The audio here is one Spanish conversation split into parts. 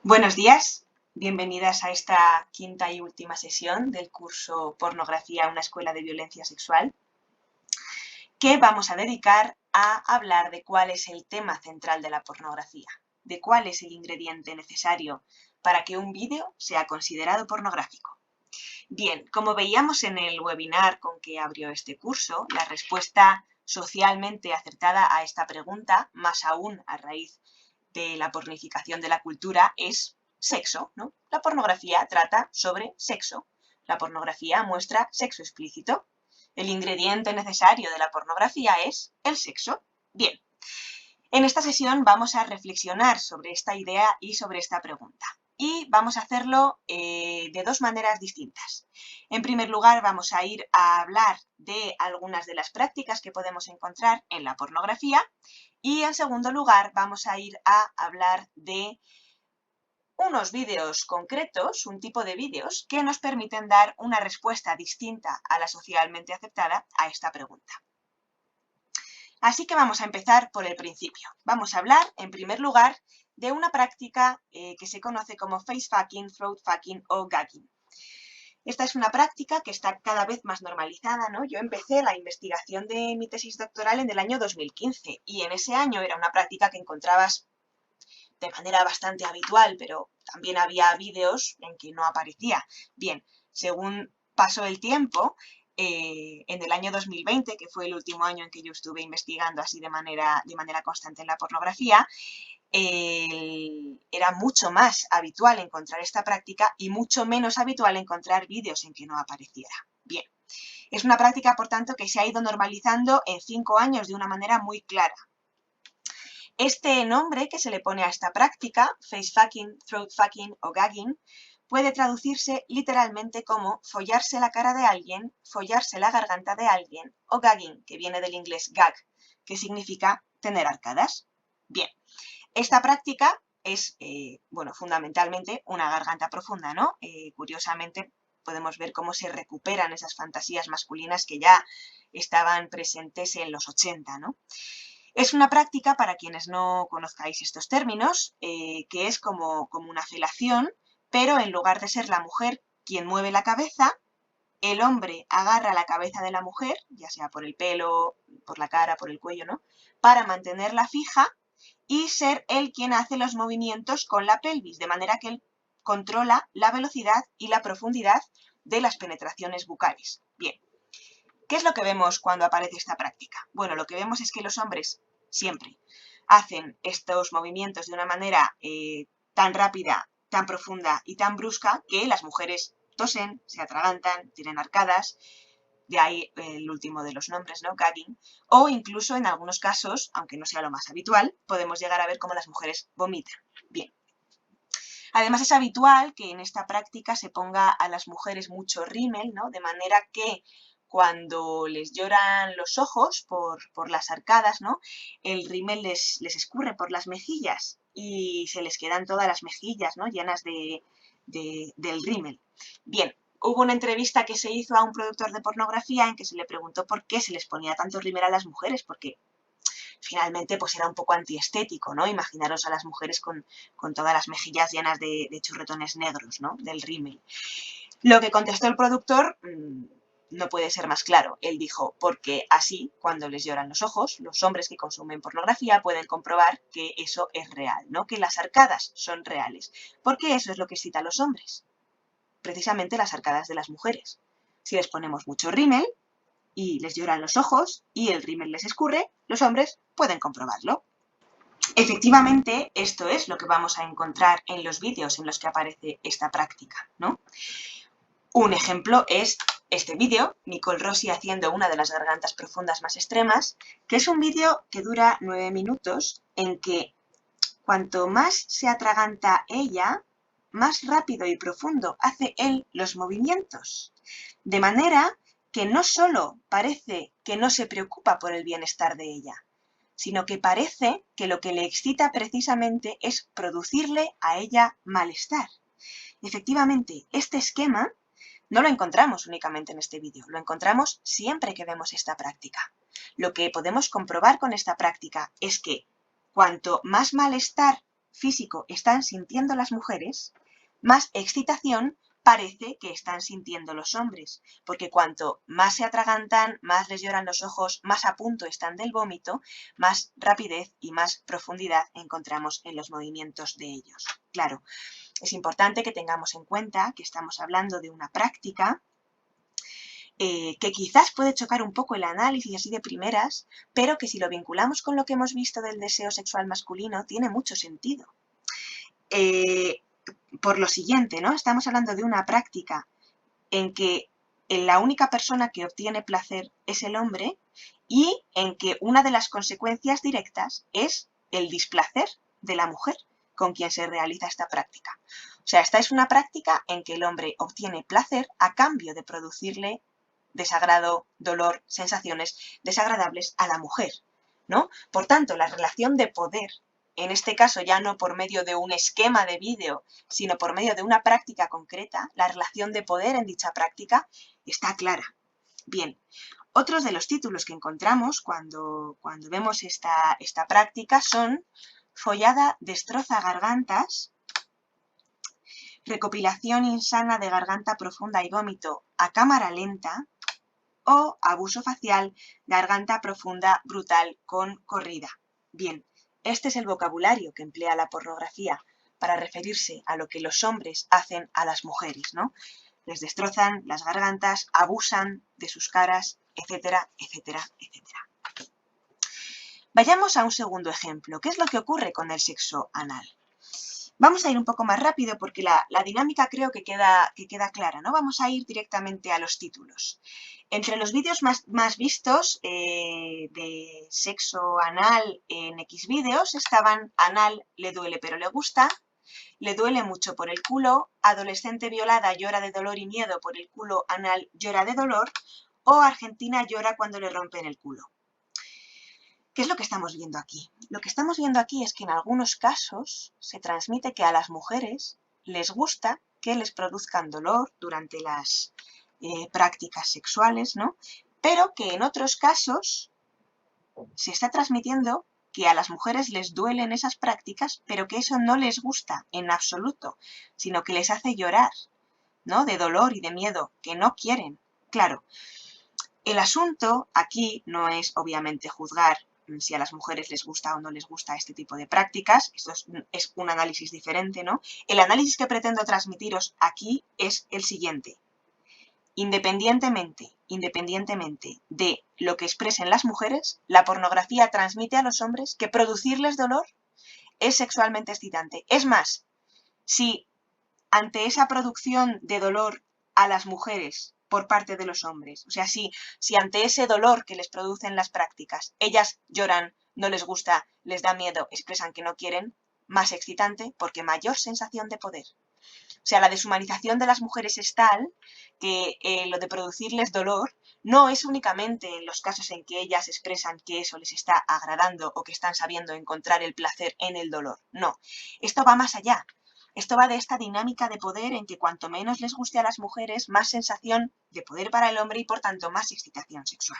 Buenos días, bienvenidas a esta quinta y última sesión del curso Pornografía, una escuela de violencia sexual, que vamos a dedicar a hablar de cuál es el tema central de la pornografía, de cuál es el ingrediente necesario para que un vídeo sea considerado pornográfico. Bien, como veíamos en el webinar con que abrió este curso, la respuesta socialmente acertada a esta pregunta, más aún a raíz de la pornificación de la cultura, es sexo, ¿no? La pornografía trata sobre sexo. La pornografía muestra sexo explícito. El ingrediente necesario de la pornografía es el sexo. Bien, en esta sesión vamos a reflexionar sobre esta idea y sobre esta pregunta. Y vamos a hacerlo de dos maneras distintas. En primer lugar, vamos a ir a hablar de algunas de las prácticas que podemos encontrar en la pornografía. Y en segundo lugar, vamos a ir a hablar de unos vídeos concretos, un tipo de vídeos que nos permiten dar una respuesta distinta a la socialmente aceptada a esta pregunta. Así que vamos a empezar por el principio. Vamos a hablar, en primer lugar, de una práctica que se conoce como face fucking, throat fucking o gagging. Esta es una práctica que está cada vez más normalizada, ¿no? Yo empecé la investigación de mi tesis doctoral en el año 2015 y en ese año era una práctica que encontrabas de manera bastante habitual, pero también había vídeos en que no aparecía. Bien, según pasó el tiempo, en el año 2020, que fue el último año en que yo estuve investigando así de manera constante en la pornografía, era mucho más habitual encontrar esta práctica y mucho menos habitual encontrar vídeos en que no apareciera. Bien, es una práctica, por tanto, que se ha ido normalizando en 5 años de una manera muy clara. Este nombre que se le pone a esta práctica, face fucking, throat fucking o gagging, puede traducirse literalmente como follarse la cara de alguien, follarse la garganta de alguien, o gagging, que viene del inglés gag, que significa tener arcadas. Bien, esta práctica es, fundamentalmente una garganta profunda, ¿no? Curiosamente, podemos ver cómo se recuperan esas fantasías masculinas que ya estaban presentes en los 80, ¿no? Es una práctica, para quienes no conozcáis estos términos, que es como una felación, pero en lugar de ser la mujer quien mueve la cabeza, el hombre agarra la cabeza de la mujer, ya sea por el pelo, por la cara, por el cuello, ¿no? Para mantenerla fija y ser él quien hace los movimientos con la pelvis, de manera que él controla la velocidad y la profundidad de las penetraciones bucales. Bien, ¿qué es lo que vemos cuando aparece esta práctica? Bueno, lo que vemos es que los hombres siempre hacen estos movimientos de una manera tan rápida, tan profunda y tan brusca que las mujeres tosen, se atragantan, tienen arcadas, de ahí el último de los nombres, ¿no? Gagging, o incluso en algunos casos, aunque no sea lo más habitual, podemos llegar a ver cómo las mujeres vomitan. Bien. Además es habitual que en esta práctica se ponga a las mujeres mucho rímel, ¿no? De manera que cuando les lloran los ojos por las arcadas, ¿no? El rímel les escurre por las mejillas y se les quedan todas las mejillas, ¿no? Llenas del rímel. Bien, hubo una entrevista que se hizo a un productor de pornografía en que se le preguntó por qué se les ponía tanto rímel a las mujeres, porque finalmente pues era un poco antiestético, ¿no? Imaginaros a las mujeres con todas las mejillas llenas de chorretones negros, ¿no? Del rímel. Lo que contestó el productor no puede ser más claro. Él dijo, porque así, cuando les lloran los ojos, los hombres que consumen pornografía pueden comprobar que eso es real, ¿no? Que las arcadas son reales. Porque eso es lo que excita a los hombres. Precisamente las arcadas de las mujeres. Si les ponemos mucho rímel y les lloran los ojos y el rímel les escurre, los hombres pueden comprobarlo. Efectivamente, esto es lo que vamos a encontrar en los vídeos en los que aparece esta práctica, ¿no? Un ejemplo es este vídeo, Nicole Rossi haciendo una de las gargantas profundas más extremas, que es un vídeo que dura 9 minutos, en que cuanto más se atraganta ella, más rápido y profundo hace él los movimientos. De manera que no solo parece que no se preocupa por el bienestar de ella, sino que parece que lo que le excita precisamente es producirle a ella malestar. Efectivamente, este esquema no lo encontramos únicamente en este vídeo, lo encontramos siempre que vemos esta práctica. Lo que podemos comprobar con esta práctica es que cuanto más malestar físico están sintiendo las mujeres, más excitación parece que están sintiendo los hombres, porque cuanto más se atragantan, más les lloran los ojos, más a punto están del vómito, más rapidez y más profundidad encontramos en los movimientos de ellos. Claro, es importante que tengamos en cuenta que estamos hablando de una práctica que quizás puede chocar un poco el análisis así de primeras, pero que si lo vinculamos con lo que hemos visto del deseo sexual masculino, tiene mucho sentido. Por lo siguiente, ¿no? Estamos hablando de una práctica en que la única persona que obtiene placer es el hombre y en que una de las consecuencias directas es el displacer de la mujer con quien se realiza esta práctica. O sea, esta es una práctica en que el hombre obtiene placer a cambio de producirle desagrado, dolor, sensaciones desagradables a la mujer, ¿no? Por tanto, la relación de poder, en este caso ya no por medio de un esquema de vídeo, sino por medio de una práctica concreta, la relación de poder en dicha práctica está clara. Bien, otros de los títulos que encontramos cuando vemos esta práctica son Follada destroza gargantas, Recopilación insana de garganta profunda y vómito a cámara lenta, o abuso facial, garganta profunda, brutal, con corrida. Bien, este es el vocabulario que emplea la pornografía para referirse a lo que los hombres hacen a las mujeres, ¿no? Les destrozan las gargantas, abusan de sus caras, etcétera, etcétera, etcétera. Vayamos a un segundo ejemplo. ¿Qué es lo que ocurre con el sexo anal? Vamos a ir un poco más rápido porque la dinámica creo que queda clara, ¿no? Vamos a ir directamente a los títulos. Entre los vídeos más vistos de sexo anal en Xvideos estaban Anal le duele pero le gusta, Le duele mucho por el culo, Adolescente violada llora de dolor y miedo por el culo, Anal llora de dolor, o Argentina llora cuando le rompen el culo. ¿Qué es lo que estamos viendo aquí? Lo que estamos viendo aquí es que en algunos casos se transmite que a las mujeres les gusta que les produzcan dolor durante las prácticas sexuales, ¿no? Pero que en otros casos se está transmitiendo que a las mujeres les duelen esas prácticas, pero que eso no les gusta en absoluto, sino que les hace llorar, ¿no? De dolor y de miedo, que no quieren. Claro, el asunto aquí no es obviamente juzgar si a las mujeres les gusta o no les gusta este tipo de prácticas, esto es un análisis diferente, ¿no? El análisis que pretendo transmitiros aquí es el siguiente. Independientemente de lo que expresen las mujeres, la pornografía transmite a los hombres que producirles dolor es sexualmente excitante. Es más, si ante esa producción de dolor a las mujeres por parte de los hombres, o sea, si ante ese dolor que les producen las prácticas, ellas lloran, no les gusta, les da miedo, expresan que no quieren, más excitante porque mayor sensación de poder. O sea, la deshumanización de las mujeres es tal que lo de producirles dolor no es únicamente en los casos en que ellas expresan que eso les está agradando o que están sabiendo encontrar el placer en el dolor. No, esto va más allá. Esto va de esta dinámica de poder en que cuanto menos les guste a las mujeres, más sensación de poder para el hombre y por tanto más excitación sexual.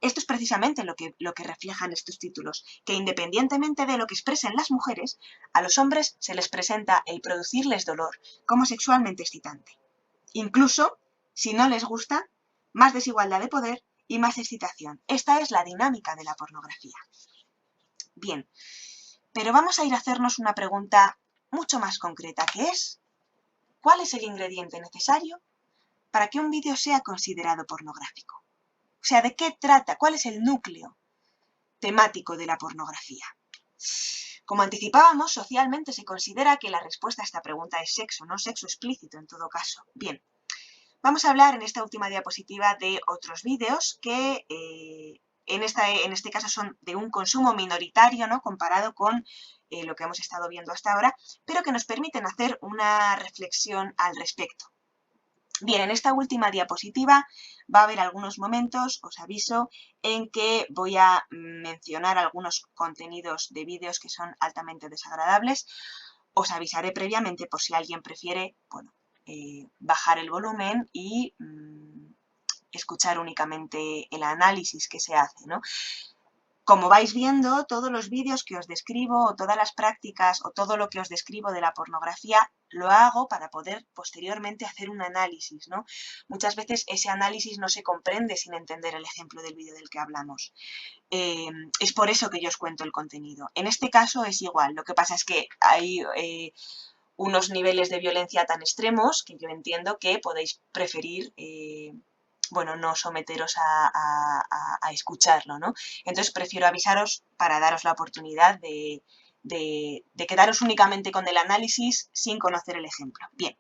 Esto es precisamente lo que reflejan estos títulos, que independientemente de lo que expresen las mujeres, a los hombres se les presenta el producirles dolor como sexualmente excitante. Incluso, si no les gusta, más desigualdad de poder y más excitación. Esta es la dinámica de la pornografía. Bien, pero vamos a ir a hacernos una pregunta mucho más concreta, que es, ¿cuál es el ingrediente necesario para que un vídeo sea considerado pornográfico? O sea, ¿de qué trata? ¿Cuál es el núcleo temático de la pornografía? Como anticipábamos, socialmente se considera que la respuesta a esta pregunta es sexo, no sexo explícito en todo caso. Bien, vamos a hablar en esta última diapositiva de otros vídeos que en este caso son de un consumo minoritario, ¿no? Comparado con lo que hemos estado viendo hasta ahora, pero que nos permiten hacer una reflexión al respecto. Bien, en esta última diapositiva va a haber algunos momentos, os aviso, en que voy a mencionar algunos contenidos de vídeos que son altamente desagradables. Os avisaré previamente por si alguien prefiere, bueno, bajar el volumen y escuchar únicamente el análisis que se hace, ¿no? Como vais viendo, todos los vídeos que os describo o todas las prácticas o todo lo que os describo de la pornografía lo hago para poder posteriormente hacer un análisis, ¿no? Muchas veces ese análisis no se comprende sin entender el ejemplo del vídeo del que hablamos. Es por eso que yo os cuento el contenido. En este caso es igual, lo que pasa es que hay unos niveles de violencia tan extremos que yo entiendo que podéis preferir bueno, no someteros a escucharlo, ¿no? Entonces prefiero avisaros para daros la oportunidad de quedaros únicamente con el análisis sin conocer el ejemplo. Bien,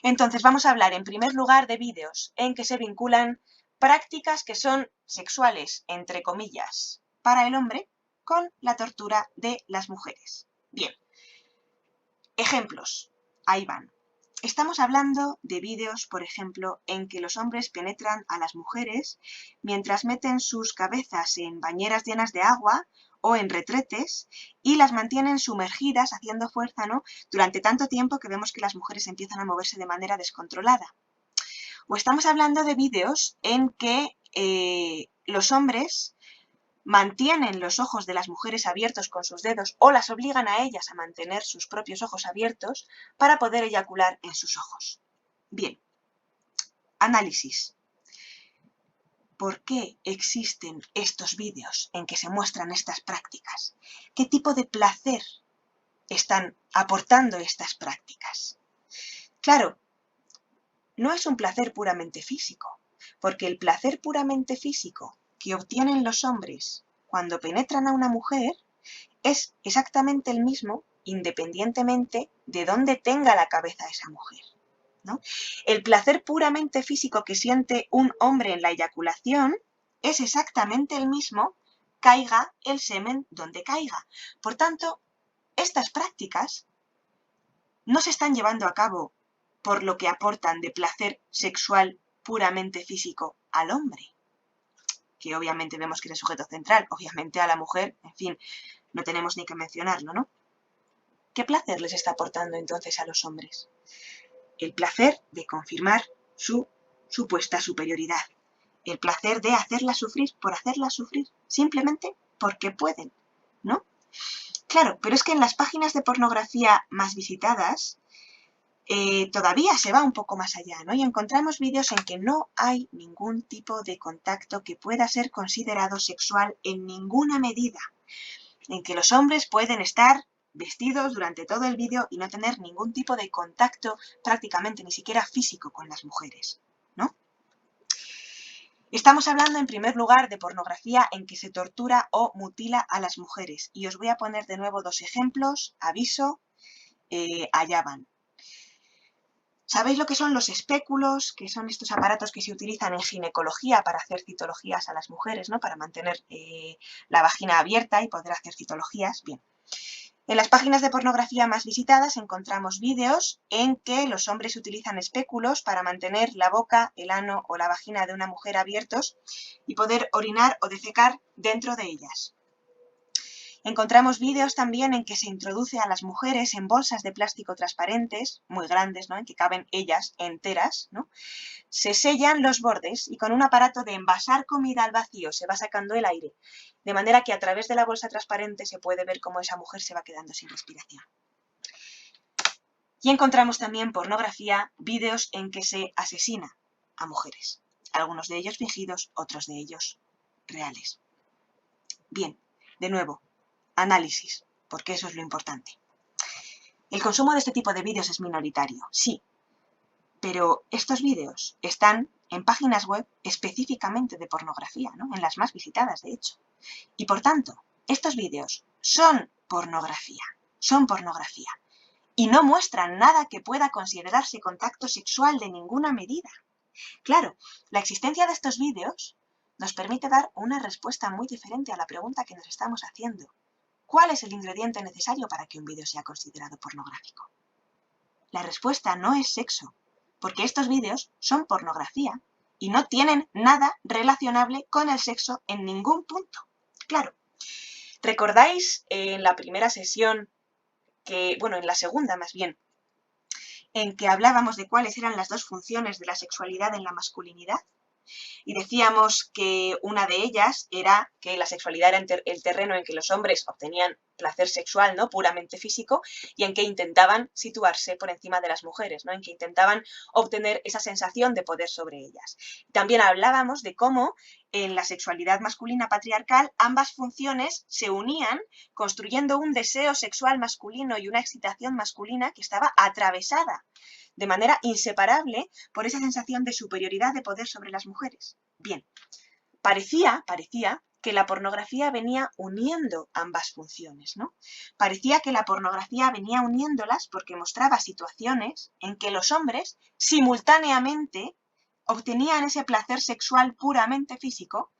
entonces vamos a hablar en primer lugar de vídeos en que se vinculan prácticas que son sexuales, entre comillas, para el hombre con la tortura de las mujeres. Bien, ejemplos, ahí van. Estamos hablando de vídeos, por ejemplo, en que los hombres penetran a las mujeres mientras meten sus cabezas en bañeras llenas de agua o en retretes y las mantienen sumergidas haciendo fuerza, ¿no?, durante tanto tiempo que vemos que las mujeres empiezan a moverse de manera descontrolada. O estamos hablando de vídeos en que los hombres mantienen los ojos de las mujeres abiertos con sus dedos o las obligan a ellas a mantener sus propios ojos abiertos para poder eyacular en sus ojos. Bien, análisis. ¿Por qué existen estos vídeos en que se muestran estas prácticas? ¿Qué tipo de placer están aportando estas prácticas? Claro, no es un placer puramente físico, porque el placer puramente físico que obtienen los hombres cuando penetran a una mujer es exactamente el mismo independientemente de dónde tenga la cabeza esa mujer, ¿no? El placer puramente físico que siente un hombre en la eyaculación es exactamente el mismo, caiga el semen donde caiga. Por tanto, estas prácticas no se están llevando a cabo por lo que aportan de placer sexual puramente físico al hombre, que obviamente vemos que es el sujeto central, obviamente a la mujer, en fin, no tenemos ni que mencionarlo, ¿no? ¿Qué placer les está aportando entonces a los hombres? El placer de confirmar su supuesta superioridad, el placer de hacerlas sufrir por hacerlas sufrir, simplemente porque pueden, ¿no? Claro, pero es que en las páginas de pornografía más visitadas todavía se va un poco más allá, ¿no? Y encontramos vídeos en que no hay ningún tipo de contacto que pueda ser considerado sexual en ninguna medida, en que los hombres pueden estar vestidos durante todo el vídeo y no tener ningún tipo de contacto, prácticamente ni siquiera físico, con las mujeres, ¿no? Estamos hablando en primer lugar de pornografía en que se tortura o mutila a las mujeres. Y os voy a poner de nuevo dos ejemplos, aviso, allá van. ¿Sabéis lo que son los espéculos? Que son estos aparatos que se utilizan en ginecología para hacer citologías a las mujeres, ¿no? Para mantener la vagina abierta y poder hacer citologías. Bien. En las páginas de pornografía más visitadas encontramos vídeos en que los hombres utilizan espéculos para mantener la boca, el ano o la vagina de una mujer abiertos y poder orinar o defecar dentro de ellas. Encontramos vídeos también en que se introduce a las mujeres en bolsas de plástico transparentes, muy grandes, ¿no?, en que caben ellas enteras, ¿no? Se sellan los bordes y con un aparato de envasar comida al vacío se va sacando el aire, de manera que a través de la bolsa transparente se puede ver cómo esa mujer se va quedando sin respiración. Y encontramos también pornografía, vídeos en que se asesina a mujeres, algunos de ellos fingidos, otros de ellos reales. Bien, de nuevo, análisis, porque eso es lo importante. El consumo de este tipo de vídeos es minoritario, sí, pero estos vídeos están en páginas web específicamente de pornografía, ¿no?, en las más visitadas, de hecho. Y por tanto, estos vídeos son pornografía, y no muestran nada que pueda considerarse contacto sexual de ninguna medida. Claro, la existencia de estos vídeos nos permite dar una respuesta muy diferente a la pregunta que nos estamos haciendo. ¿Cuál es el ingrediente necesario para que un vídeo sea considerado pornográfico? La respuesta no es sexo, porque estos vídeos son pornografía y no tienen nada relacionable con el sexo en ningún punto. Claro, ¿recordáis en la primera sesión, en la segunda más bien, en que hablábamos de cuáles eran las dos funciones de la sexualidad en la masculinidad? Y decíamos que una de ellas era que la sexualidad era el terreno en que los hombres obtenían placer sexual, ¿no?, puramente físico, y en que intentaban situarse por encima de las mujeres, ¿no?, en que intentaban obtener esa sensación de poder sobre ellas. También hablábamos de cómo en la sexualidad masculina patriarcal ambas funciones se unían construyendo un deseo sexual masculino y una excitación masculina que estaba atravesada de manera inseparable por esa sensación de superioridad de poder sobre las mujeres. Bien, parecía que la pornografía venía uniendo ambas funciones, ¿no? Parecía que la pornografía venía uniéndolas porque mostraba situaciones en que los hombres simultáneamente obtenían ese placer sexual puramente físico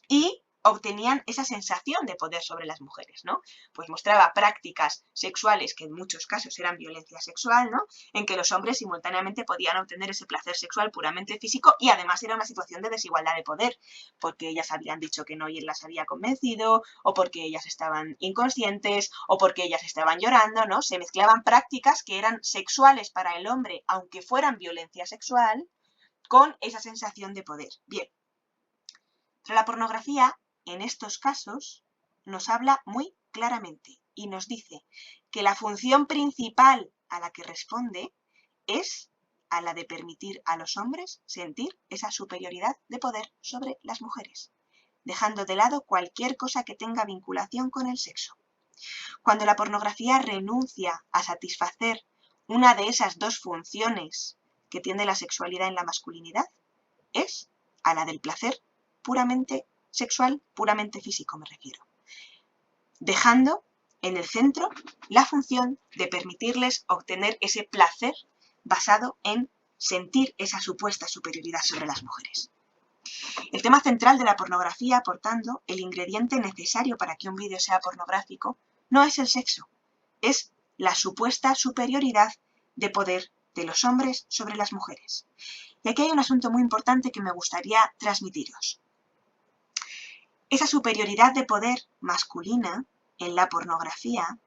y obtenían esa sensación de poder sobre las mujeres, ¿no? Pues mostraba prácticas sexuales que en muchos casos eran violencia sexual, ¿no?, en que los hombres simultáneamente podían obtener ese placer sexual puramente físico y además era una situación de desigualdad de poder, porque ellas habían dicho que no y él las había convencido, o porque ellas estaban inconscientes, o porque ellas estaban llorando, ¿no? Se mezclaban prácticas que eran sexuales para el hombre, aunque fueran violencia sexual, con esa sensación de poder. Bien, pero la pornografía en estos casos nos habla muy claramente y nos dice que la función principal a la que responde es a la de permitir a los hombres sentir esa superioridad de poder sobre las mujeres, dejando de lado cualquier cosa que tenga vinculación con el sexo. Cuando la pornografía renuncia a satisfacer una de esas dos funciones que tiene la sexualidad en la masculinidad, es a la del placer puramente sexual, puramente físico me refiero, dejando en el centro la función de permitirles obtener ese placer basado en sentir esa supuesta superioridad sobre las mujeres. El tema central de la pornografía, por tanto, el ingrediente necesario para que un vídeo sea pornográfico, no es el sexo, es la supuesta superioridad de poder de los hombres sobre las mujeres. Y aquí hay un asunto muy importante que me gustaría transmitiros. Esa superioridad de poder masculina en la pornografía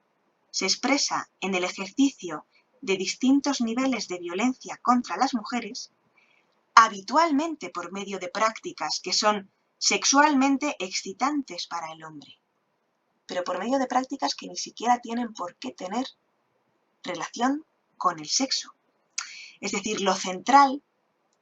se expresa en el ejercicio de distintos niveles de violencia contra las mujeres, habitualmente por medio de prácticas que son sexualmente excitantes para el hombre, pero por medio de prácticas que ni siquiera tienen por qué tener relación con el sexo. Es decir, lo central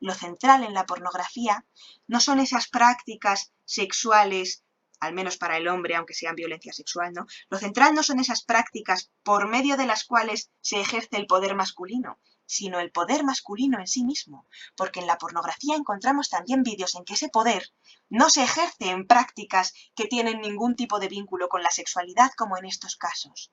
en la pornografía no son esas prácticas sexuales, al menos para el hombre, aunque sean violencia sexual, ¿no? Lo central no son esas prácticas por medio de las cuales se ejerce el poder masculino, sino el poder masculino en sí mismo, porque en la pornografía encontramos también vídeos en que ese poder no se ejerce en prácticas que tienen ningún tipo de vínculo con la sexualidad, como en estos casos.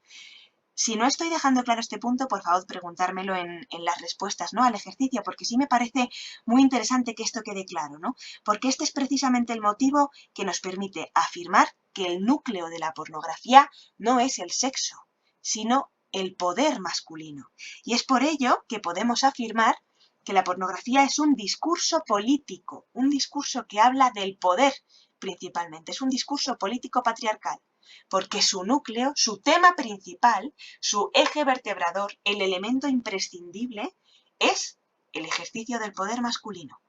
Si no estoy dejando claro este punto, por favor, preguntármelo en las respuestas, ¿no?, al ejercicio, porque sí me parece muy interesante que esto quede claro, ¿no? Porque este es precisamente el motivo que nos permite afirmar que el núcleo de la pornografía no es el sexo, sino el poder masculino. Y es por ello que podemos afirmar que la pornografía es un discurso político, un discurso que habla del poder principalmente, es un discurso político patriarcal, porque su núcleo, su tema principal, su eje vertebrador, el elemento imprescindible, es el ejercicio del poder masculino,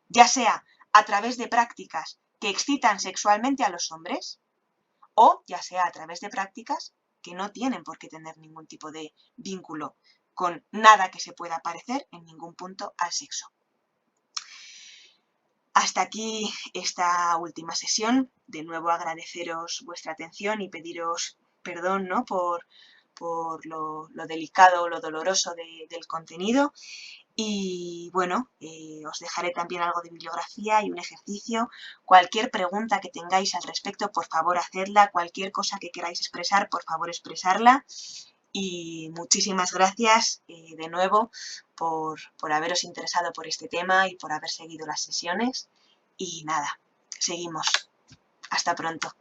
ya sea a través de prácticas que excitan sexualmente a los hombres, o ya sea a través de prácticas que no tienen por qué tener ningún tipo de vínculo con nada que se pueda parecer en ningún punto al sexo. Hasta aquí esta última sesión. De nuevo agradeceros vuestra atención y pediros perdón, ¿no?, por lo delicado, lo doloroso del contenido. Y bueno, os dejaré también algo de bibliografía y un ejercicio. Cualquier pregunta que tengáis al respecto, por favor, hacedla. Cualquier cosa que queráis expresar, por favor, expresarla. Y muchísimas gracias de nuevo por haberos interesado por este tema y por haber seguido las sesiones. Y nada, seguimos. Hasta pronto.